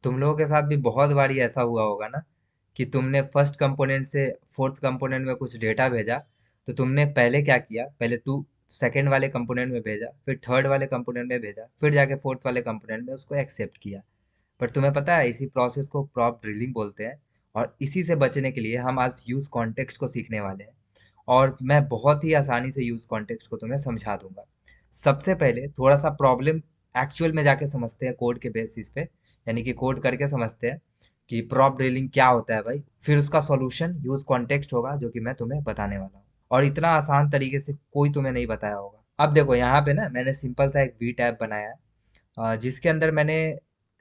तुम लोगों के साथ भी बहुत बारी ऐसा हुआ होगा ना कि तुमने फर्स्ट कंपोनेंट से फोर्थ कंपोनेंट में कुछ डेटा भेजा। तो तुमने पहले क्या किया, पहले टू सेकेंड वाले कंपोनेंट में भेजा, फिर थर्ड वाले कंपोनेंट में भेजा, फिर जाके फोर्थ वाले कंपोनेंट में उसको एक्सेप्ट किया। पर तुम्हें पता है इसी प्रोसेस को प्रॉप ड्रिलिंग बोलते हैं। और इसी से बचने के लिए हम आज यूज कॉन्टेक्स्ट को सीखने वाले हैं। और मैं बहुत ही आसानी से यूज कॉन्टेक्स्ट को तुम्हें समझा दूंगा। सबसे पहले थोड़ा सा प्रॉब्लम एक्चुअल में जाके समझते हैं कोड के बेसिस पे, यानी कि कोड करके समझते हैं कि प्रॉप ड्रिलिंग क्या होता है भाई। फिर उसका सॉल्यूशन यूज कॉन्टेक्स्ट होगा जो कि मैं तुम्हें बताने वाला हूँ। और इतना आसान तरीके से कोई तुम्हें नहीं बताया होगा। अब देखो यहाँ पे ना मैंने सिंपल सा एक वी टैब बनाया है, जिसके अंदर मैंने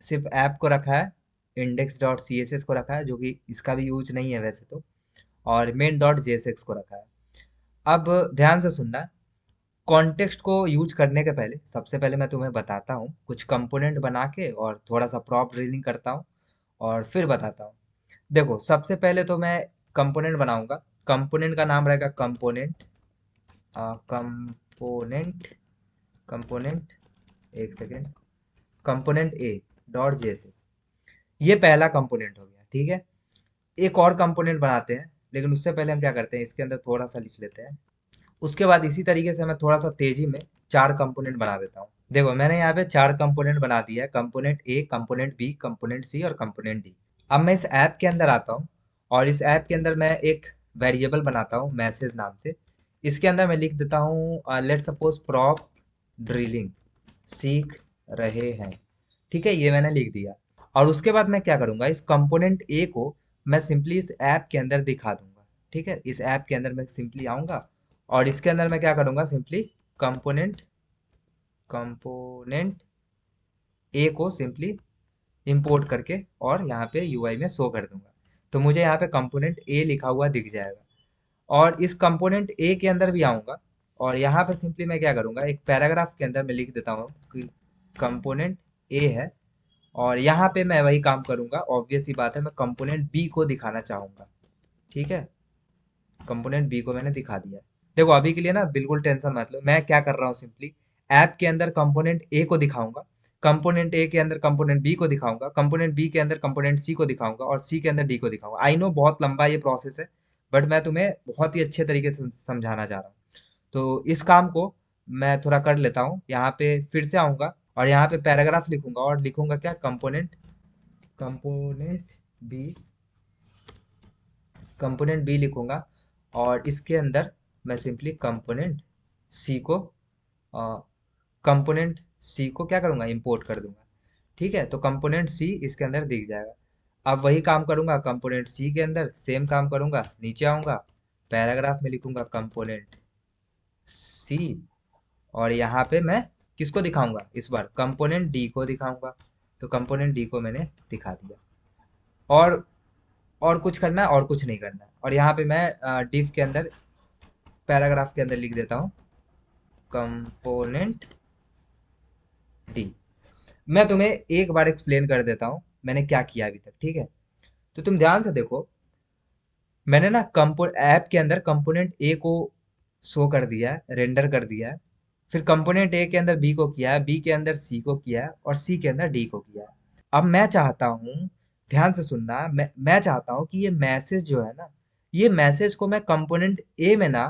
सिर्फ ऐप को रखा है, index dot C S S को रखा है जो कि इसका भी यूज नहीं है वैसे तो, और main dot J S x को रखा है। अब ध्यान से सुनना, कॉन्टेक्स्ट को यूज करने के पहले सबसे पहले मैं तुम्हें बताता हूँ कुछ कंपोनेंट बना के, और थोड़ा सा प्रॉप ड्रिलिंग करता हूँ और फिर बताता हूँ। देखो सबसे पहले तो मैं कंपोनेंट बनाऊंगा। कंपोनेंट का नाम रहेगा कंपोनेंट, कंपोनेंट कंपोनेंट एक सेकेंड, कंपोनेंट ए डॉट जेएसएक्स। ये पहला कंपोनेंट हो गया, ठीक है। एक और कंपोनेंट बनाते हैं, लेकिन उससे पहले हम क्या करते हैं, इसके अंदर थोड़ा सा लिख लेते हैं। उसके बाद इसी तरीके से मैं थोड़ा सा तेजी में चार कंपोनेंट बना देता हूँ। देखो मैंने यहाँ पे चार कंपोनेंट बना दिया है, component A, component B, component C और कंपोनेंट डी। अब मैं इस ऐप के अंदर आता हूँ, और इस ऐप के अंदर मैं एक वेरिएबल बनाता हूँ मैसेज नाम से। इसके अंदर मैं लिख देता हूँ लेट सपोज प्रॉप ड्रिलिंग सीख रहे हैं। ठीक है, ये मैंने लिख दिया। और उसके बाद मैं क्या करूंगा, इस कंपोनेंट ए को मैं सिंपली इस ऐप के अंदर दिखा दूंगा। ठीक है, इस ऐप के अंदर मैं सिंपली आऊंगा, और इसके अंदर मैं क्या करूंगा, सिंपली कंपोनेंट कंपोनेंट ए को सिंपली इंपोर्ट करके और यहाँ पे यूआई में शो कर दूंगा। तो मुझे यहाँ पे कंपोनेंट ए लिखा हुआ दिख जाएगा। और इस कंपोनेंट ए के अंदर भी आऊंगा, और यहाँ पे सिंपली मैं क्या करूंगा, एक पैराग्राफ के अंदर मैं लिख देता हूँ कि कंपोनेंट ए है। और यहाँ पे मैं वही काम करूंगा, ऑब्वियस सी बात है, मैं कंपोनेंट बी को दिखाना चाहूंगा। ठीक है, कंपोनेंट बी को मैंने दिखा दिया। देखो अभी के लिए ना बिल्कुल टेंशन मत लो, मैं क्या कर रहा हूँ, सिंपली ऐप के अंदर कंपोनेंट ए को दिखाऊंगा, कंपोनेंट ए के अंदर कंपोनेंट बी को दिखाऊंगा, कंपोनेंट बी के अंदर कंपोनेंट सी को दिखाऊंगा, और सी के अंदर डी को दिखाऊंगा। आई नो बहुत लंबा ये प्रोसेस है, बट मैं तुम्हें बहुत ही अच्छे तरीके से समझाना चाह रहा हूँ। तो इस काम को मैं थोड़ा कर लेता हूँ, यहाँ पे फिर से आऊंगा और यहाँ पे पैराग्राफ लिखूंगा, और लिखूंगा क्या, component component B, component B लिखूंगा। और इसके अंदर मैं सिंपली कंपोनेंट सी को कंपोनेंट सी को क्या करूंगा, इंपोर्ट कर दूंगा। ठीक है, तो कंपोनेंट सी इसके अंदर दिख जाएगा। अब वही काम करूंगा कंपोनेंट सी के अंदर, सेम काम करूंगा, नीचे आऊंगा, पैराग्राफ में लिखूंगा कंपोनेंट सी, और यहाँ पे मैं किसको दिखाऊंगा, इस बार कंपोनेंट डी को दिखाऊंगा। तो कंपोनेंट डी को मैंने दिखा दिया। और और कुछ करना है, और कुछ नहीं करना है। और यहाँ पे मैं डिव के अंदर, पैराग्राफ के अंदर लिख देता हूँ कंपोनेंट डी। मैं तुम्हें एक बार एक्सप्लेन कर देता हूँ मैंने क्या किया अभी तक, ठीक है। तो तुम ध्यान से देखो, मैंने ना कंपो ऐप के अंदर कंपोनेंट ए को शो कर दिया है, रेंडर कर दिया है। फिर कंपोनेंट ए के अंदर बी को किया है, बी के अंदर सी को किया है, और सी के अंदर डी को किया है। अब मैं चाहता हूँ, ध्यान से सुनना, मैं चाहता हूँ कि ये मैसेज जो है ना, ये मैसेज को मैं कंपोनेंट ए में ना,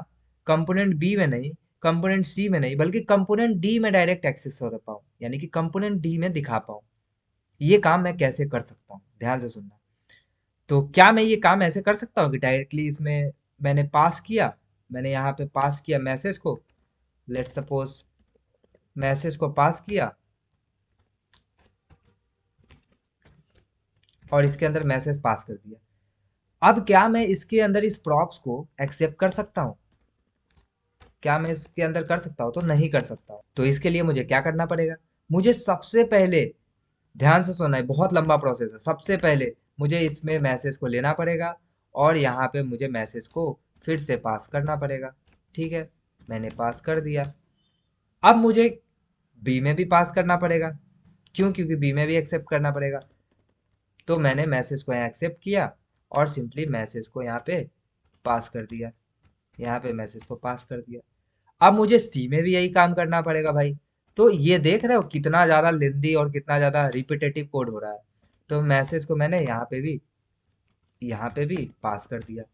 कंपोनेंट बी में नहीं, कंपोनेंट सी में नहीं, बल्कि कंपोनेंट डी में डायरेक्ट एक्सेस कर पाऊँ, यानी कि कंपोनेंट डी में दिखा पाऊँ। ये काम मैं कैसे कर सकता हूँ, ध्यान से सुनना। तो क्या मैं ये काम ऐसे कर सकता हूँ कि डायरेक्टली इसमें मैंने पास किया, मैंने यहाँ पे पास किया मैसेज को, लेट सपोज मैसेज को पास किया, और इसके अंदर मैसेज पास कर दिया। अब क्या मैं इसके अंदर इस प्रॉप्स को एक्सेप्ट कर सकता हूँ, क्या मैं इसके अंदर कर सकता हूँ, तो नहीं कर सकता हूँ। तो इसके लिए मुझे क्या करना पड़ेगा, मुझे सबसे पहले, ध्यान से सुनना है, बहुत लंबा प्रोसेस है। सबसे पहले मुझे इसमें मैसेज को लेना पड़ेगा, और यहाँ पे मुझे मैसेज को फिर से पास करना पड़ेगा। ठीक है, मैंने पास कर दिया। अब मुझे बी में भी पास करना पड़ेगा, क्यों, क्योंकि बी में भी एक्सेप्ट करना पड़ेगा। तो मैंने मैसेज को यहाँ एक्सेप्ट किया, और सिंपली मैसेज को यहाँ पे पास कर दिया, यहाँ पे मैसेज को पास कर दिया। अब मुझे सी में भी यही काम करना पड़ेगा भाई। तो ये देख रहे हो कितना ज्यादा लेंदी और कितना ज्यादा रिपीटेटिव कोड हो रहा है। तो मैसेज को मैंने यहाँ पे भी पास कर दिया।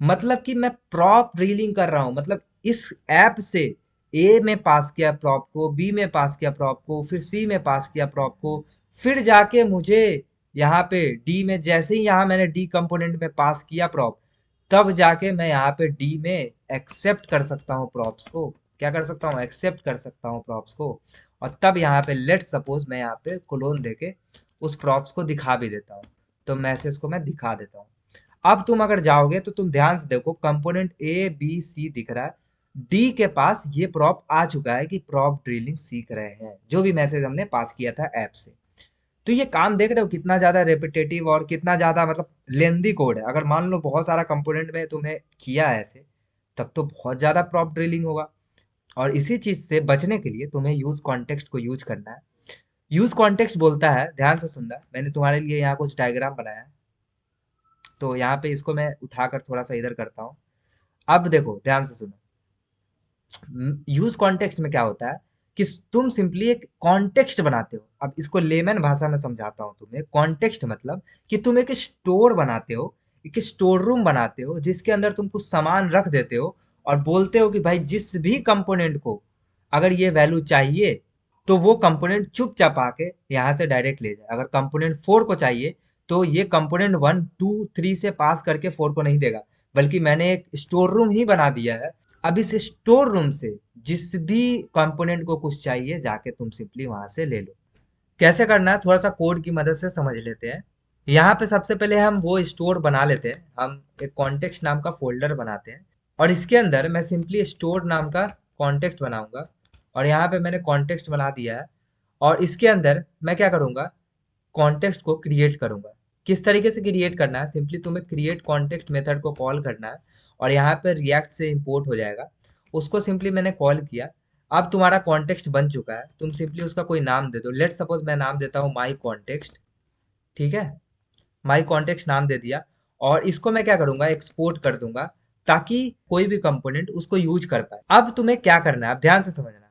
मतलब कि मैं प्रॉप ड्रिलिंग कर रहा हूँ, मतलब इस ऐप से ए में पास किया प्रॉप को, बी में पास किया प्रॉप को, फिर सी में पास किया प्रॉप को, फिर जाके मुझे यहाँ पे डी में, जैसे ही यहाँ मैंने डी कंपोनेंट में पास किया प्रॉप, तब जाके मैं यहाँ पे डी में एक्सेप्ट कर सकता हूँ प्रॉप्स को। क्या कर सकता हूँ? एक्सेप्ट कर सकता हूँ प्रॉप्स को। और तब यहाँ पे लेट सपोज मैं यहाँ पे कोलोन देके उस प्रॉप्स को दिखा भी देता हूँ। तो मैसेज को मैं दिखा देता हूँ। अब तुम अगर जाओगे तो तुम ध्यान से देखो, कंपोनेंट ए बी सी दिख रहा है, डी के पास ये प्रॉप आ चुका है कि प्रॉप ड्रिलिंग सीख रहे हैं, जो भी मैसेज हमने पास किया था ऐप से। तो ये काम देख रहे हो कितना ज्यादा रेपिटेटिव और कितना ज्यादा मतलब लेंदी कोड है। अगर मान लो बहुत सारा कंपोनेंट में तुम्हें किया है ऐसे, तब तो बहुत ज्यादा प्रॉप ड्रिलिंग होगा। और इसी चीज से बचने के लिए तुम्हें यूज कॉन्टेक्स्ट को यूज करना है। यूज कॉन्टेक्स्ट बोलता है, ध्यान से सुनना, मैंने तुम्हारे लिए यहाँ कुछ डायग्राम बनाया है। तो यहाँ पे इसको मैं उठाकर थोड़ा सा इधर करता हूँ। अब देखो ध्यान से सुनो, यूज कॉन्टेक्स्ट में क्या होता है कि तुम सिंपली एक कॉन्टेक्स्ट बनाते हो। अब इसको लेमन भाषा में समझाता हूँ तुम्हें। कॉन्टेक्स्ट मतलब कि तुम एक स्टोर बनाते हो, एक स्टोर रूम बनाते हो, जिसके अंदर तुम कुछ सामान रख देते हो और बोलते हो कि भाई जिस भी कंपोनेंट को अगर ये वैल्यू चाहिए, तो वो कंपोनेंट चुपचाप आके यहाँ से डायरेक्ट ले जाए। अगर कंपोनेंट 4 को चाहिए, तो ये कंपोनेंट 1 2 3 से पास करके 4 को नहीं देगा, बल्कि मैंने एक स्टोर रूम ही बना दिया है। अब इस स्टोर रूम से जिस भी कंपोनेंट को कुछ चाहिए, जाके तुम सिंपली वहां से ले लो। कैसे करना है थोड़ा सा कोड की मदद से समझ लेते हैं। यहाँ पे सबसे पहले हम वो स्टोर बना लेते हैं। हम एक कॉन्टेक्स्ट नाम का फोल्डर बनाते हैं और इसके अंदर मैं सिंपली स्टोर नाम का कॉन्टेक्स्ट बनाऊंगा। और यहाँ पे मैंने कॉन्टेक्स्ट बना दिया है। और इसके अंदर मैं क्या करूंगा, कॉन्टेक्स्ट को क्रिएट करूंगा। किस तरीके से क्रिएट करना है, सिंपली तुम्हें क्रिएट कॉन्टेक्स्ट मेथड को कॉल करना है और यहाँ पे रिएक्ट से इंपोर्ट हो जाएगा। उसको सिंपली मैंने कॉल किया। अब तुम्हारा कॉन्टेक्स्ट बन चुका है, तुम सिंपली उसका कोई नाम दे दो। लेट सपोज मैं नाम देता हूँ माई कॉन्टेक्स्ट। ठीक है, माई कॉन्टेक्स्ट नाम दे दिया। और इसको मैं क्या करूंगा, एक्सपोर्ट कर दूंगा, ताकि कोई भी कंपोनेंट उसको यूज कर पाए। अब तुम्हें क्या करना है, अब ध्यान से समझना।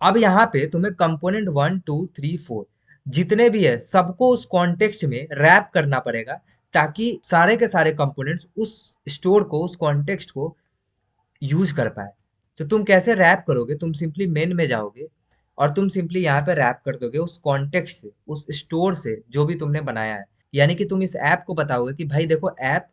अब यहाँ पे तुम्हें कंपोनेंट 1 2 3 4 जितने भी है सबको उस कॉन्टेक्स्ट में रैप करना पड़ेगा, ताकि सारे के सारे कंपोनेंट्स उस स्टोर को, उस कॉन्टेक्स्ट को यूज कर पाए। तो तुम कैसे रैप करोगे, तुम सिंपली मेन में जाओगे और तुम सिंपली यहाँ पे रैप कर दोगे उस कॉन्टेक्स्ट से, उस स्टोर से जो भी तुमने बनाया है। यानी कि तुम इस ऐप को बताओगे कि भाई देखो ऐप,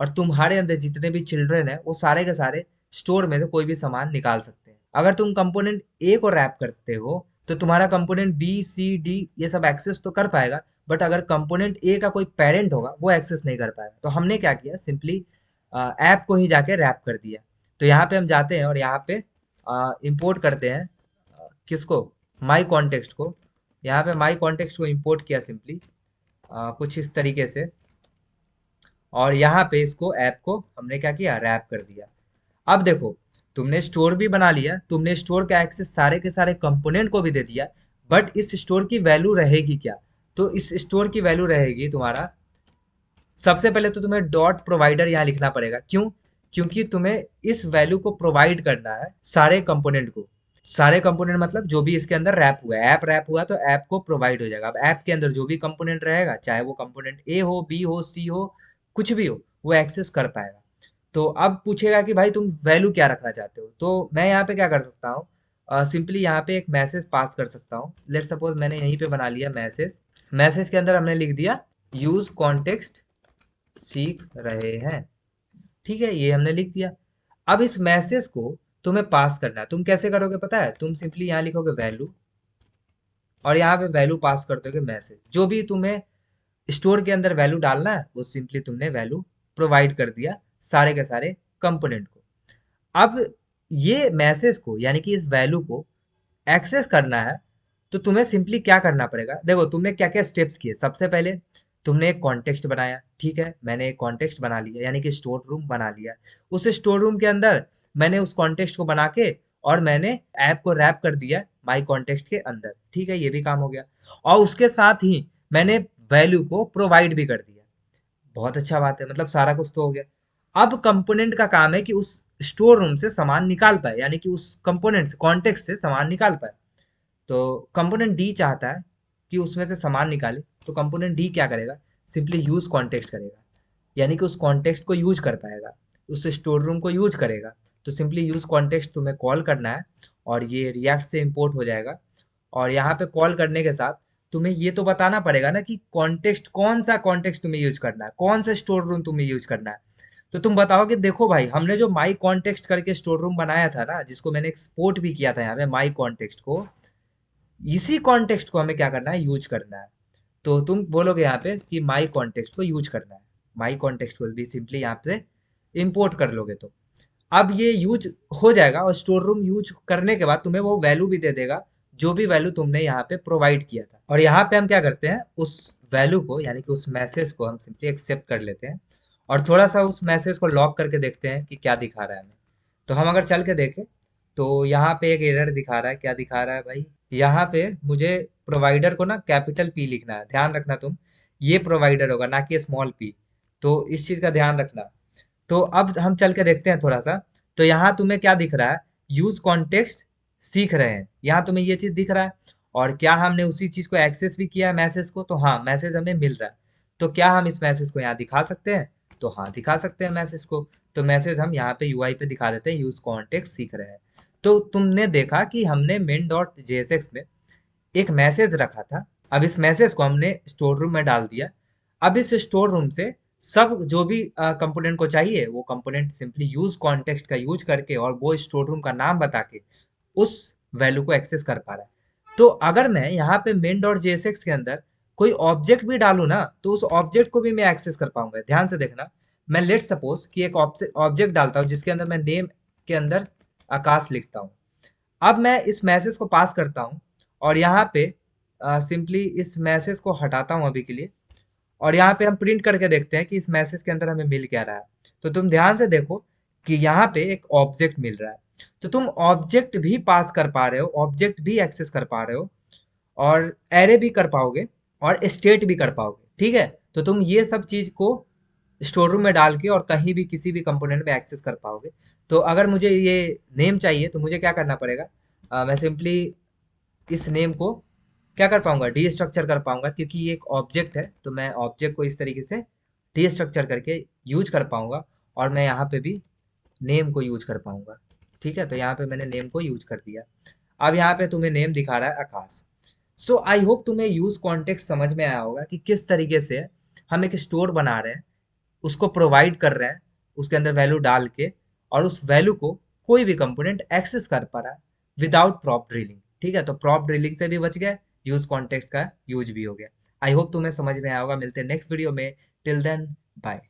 और तुम्हारे अंदर जितने भी चिल्ड्रन है वो सारे के सारे स्टोर में से कोई भी सामान निकाल सकते हैं। अगर तुम कंपोनेंट ए को रैप करते हो, तो तुम्हारा कंपोनेंट बी सी डी ये सब एक्सेस तो कर पाएगा, बट अगर कंपोनेंट ए का कोई पेरेंट होगा वो एक्सेस नहीं कर पाएगा। तो हमने क्या किया, सिंपली ऐप को ही जाके रैप कर दिया। तो यहाँ पे हम जाते हैं और यहाँ पे इंपोर्ट करते हैं किसको, माई कॉन्टेक्स्ट को। यहाँ पे माई कॉन्टेक्स्ट को इंपोर्ट किया सिंपली कुछ इस तरीके से। और यहाँ पे इसको ऐप को हमने क्या किया, रैप कर दिया। अब देखो, तुमने स्टोर भी बना लिया, तुमने स्टोर का एक्सेस सारे के सारे कंपोनेंट को भी दे दिया, बट इस स्टोर की वैल्यू रहेगी क्या? तो इस स्टोर की वैल्यू रहेगी तुम्हारा, सबसे पहले तो तुम्हें डॉट प्रोवाइडर यहाँ लिखना पड़ेगा। क्यों? क्योंकि तुम्हें इस वैल्यू को प्रोवाइड करना है सारे कंपोनेंट को। सारे कंपोनेंट मतलब जो भी इसके अंदर रैप हुआ है, ऐप रैप हुआ तो ऐप को प्रोवाइड हो जाएगा। अब ऐप के अंदर जो भी कंपोनेंट रहेगा, चाहे वो कंपोनेंट ए हो, बी हो, सी हो, कुछ भी हो, वो एक्सेस कर पाएगा। तो अब पूछेगा कि भाई तुम वैल्यू क्या रखना चाहते हो, तो मैं यहाँ पे क्या कर सकता हूँ, सिंपली यहाँ पे एक मैसेज पास कर सकता हूँ। लेट सपोज मैंने यहीं पे बना लिया मैसेज। मैसेज के अंदर हमने लिख दिया यूज कॉन्टेक्स्ट सीख रहे हैं। ठीक है, ये हमने लिख दिया। अब इस मैसेज को तुम्हें पास करना है। तुम कैसे करोगे पता है, तुम सिंपली यहाँ लिखोगे वैल्यू और यहाँ पे वैल्यू पास कर दोगे मैसेज। जो भी तुम्हें स्टोर के अंदर वैल्यू डालना है वो सिंपली तुमने वैल्यू प्रोवाइड कर दिया सारे के सारे कंपोनेंट को। अब ये मैसेज को यानी कि इस वैल्यू को एक्सेस करना है, तो तुम्हें सिंपली क्या करना पड़ेगा। देखो तुमने क्या क्या स्टेप्स किए। सबसे पहले तुमने एक कॉन्टेक्स्ट बनाया। ठीक है, मैंने एक कॉन्टेक्स्ट बना लिया यानी कि स्टोर रूम बना लिया। उस स्टोर रूम के अंदर मैंने उस कॉन्टेक्स्ट को बना के और मैंने ऐप को रैप कर दिया माई कॉन्टेक्स्ट के अंदर। ठीक है, ये भी काम हो गया। और उसके साथ ही मैंने वैल्यू को प्रोवाइड भी कर दिया। बहुत अच्छा बात है, मतलब सारा कुछ तो हो गया। अब कंपोनेंट का काम है कि उस स्टोर रूम से सामान निकाल पाए, यानी कि उस कंपोनेंट से, कॉन्टेक्स्ट से सामान निकाल पाए। तो कंपोनेंट डी चाहता है कि उसमें से सामान निकाले, तो कंपोनेंट डी क्या करेगा, सिंपली यूज कॉन्टेक्स्ट करेगा, यानी कि उस कॉन्टेक्स्ट को यूज कर पाएगा, उस स्टोर रूम को यूज करेगा। तो सिंपली यूज कॉन्टेक्स्ट तुम्हें कॉल करना है और ये रिएक्ट से इंपोर्ट हो जाएगा। और यहाँ पे कॉल करने के साथ तुम्हें ये तो बताना पड़ेगा ना कि कॉन्टेक्स्ट, कौन सा कॉन्टेक्स्ट तुम्हें यूज करना है, कौन सा स्टोर रूम तुम्हें यूज करना है। तो तुम बताओगे देखो भाई, हमने जो माई कॉन्टेक्स्ट करके स्टोर रूम बनाया था ना, जिसको मैंने एक्सपोर्ट भी किया था यहाँ पे माई कॉन्टेक्स्ट को, इसी कॉन्टेक्स्ट को हमें क्या करना है, यूज करना है। तो तुम बोलोगे यहाँ पे कि माई कॉन्टेक्स्ट को यूज करना है, माई कॉन्टेक्स्ट को भी सिंपली यहाँ से इंपोर्ट कर लोगे तुम। अब ये यूज हो जाएगा और स्टोर रूम यूज करने के बाद तुम्हें वो वैल्यू भी दे देगा, जो भी वैल्यू तुमने यहाँ पे प्रोवाइड किया था। और यहाँ पे हम क्या करते हैं, उस वैल्यू को यानी कि उस मैसेज को हम सिंपली एक्सेप्ट कर लेते हैं और थोड़ा सा उस मैसेज को लॉक करके देखते हैं कि क्या दिखा रहा है हमें। तो हम अगर चल के देखें तो यहाँ पे एक एरर दिखा रहा है। क्या दिखा रहा है भाई, यहाँ पे मुझे प्रोवाइडर को ना कैपिटल पी लिखना है, ध्यान रखना तुम, ये प्रोवाइडर होगा ना कि स्मॉल पी, तो इस चीज का ध्यान रखना। तो अब हम चल के देखते हैं थोड़ा सा। तो यहाँ तुम्हें क्या दिख रहा है, यूज कॉन्टेक्स्ट सीख रहे हैं, यहाँ तुम्हें ये चीज दिख रहा है। और क्या हमने उसी चीज को एक्सेस भी किया है मैसेज को, तो हाँ मैसेज हमें मिल रहा है। तो क्या हम इस मैसेज को यहाँ दिखा सकते हैं, तो हाँ दिखा सकते हैं मैसेज को। तो मैसेज हम यहाँ पे यूआई पे दिखा देते हैं, यूज कॉन्टेक्स्ट सीख रहे हैं। तो तुमने देखा कि हमने मेन डॉट जेएसएक्स में एक मैसेज रखा था, अब इस मैसेज को हमने स्टोर रूम में डाल दिया। अब इस स्टोर रूम से सब जो भी कंपोनेंट को चाहिए, वो कंपोनेंट सिंपली यूज कॉन्टेक्स्ट का यूज करके और वो स्टोर रूम का नाम बता के उस वैल्यू को एक्सेस कर पा रहा है। तो अगर मैं यहाँ पे मेन डॉट जेएसएक्स के अंदर कोई ऑब्जेक्ट भी डालू ना, तो उस ऑब्जेक्ट को भी मैं एक्सेस कर पाऊंगा। ध्यान से देखना, मैं लेट सपोज कि एक ऑब्जेक्ट डालता हूँ जिसके अंदर मैं नेम के अंदर आकाश लिखता हूँ। अब मैं इस मैसेज को पास करता हूँ और यहाँ पे सिंपली इस मैसेज को हटाता हूँ अभी के लिए। और यहाँ पे हम प्रिंट करके देखते हैं कि इस मैसेज के अंदर हमें मिल क्या रहा है। तो तुम ध्यान से देखो कि यहाँ पे एक ऑब्जेक्ट मिल रहा है। तो तुम ऑब्जेक्ट भी पास कर पा रहे हो, ऑब्जेक्ट भी एक्सेस कर पा रहे हो, और एरे भी कर पाओगे और स्टेट भी कर पाओगे। ठीक है, तो तुम ये सब चीज को स्टोर रूम में डाल के और कहीं भी किसी भी कंपोनेंट में एक्सेस कर पाओगे। तो अगर मुझे ये नेम चाहिए तो मुझे क्या करना पड़ेगा, मैं सिंपली इस नेम को क्या कर पाऊंगा, डी स्ट्रक्चर कर पाऊंगा, क्योंकि ये एक ऑब्जेक्ट है। तो मैं ऑब्जेक्ट को इस तरीके से डी स्ट्रक्चर करके यूज कर पाऊंगा और मैं यहाँ पे भी नेम को यूज कर पाऊंगा। ठीक है, तो यहाँ पे मैंने नेम को यूज कर दिया। अब यहाँ पे तुम्हें नेम दिखा रहा है आकाश। सो आई होप तुम्हें यूज कॉन्टेक्स्ट समझ में आया होगा कि किस तरीके से हम एक स्टोर बना रहे हैं, उसको प्रोवाइड कर रहे हैं, उसके अंदर वैल्यू डाल के, और उस वैल्यू को कोई भी कंपोनेंट एक्सेस कर पा रहा है विदाउट प्रॉप ड्रिलिंग। ठीक है, तो प्रॉप ड्रिलिंग से भी बच गए, यूज कॉन्टेक्स्ट का यूज भी हो गया। आई होप तुम्हें समझ में आया होगा। मिलते हैं नेक्स्ट वीडियो में, टिल देन बाय।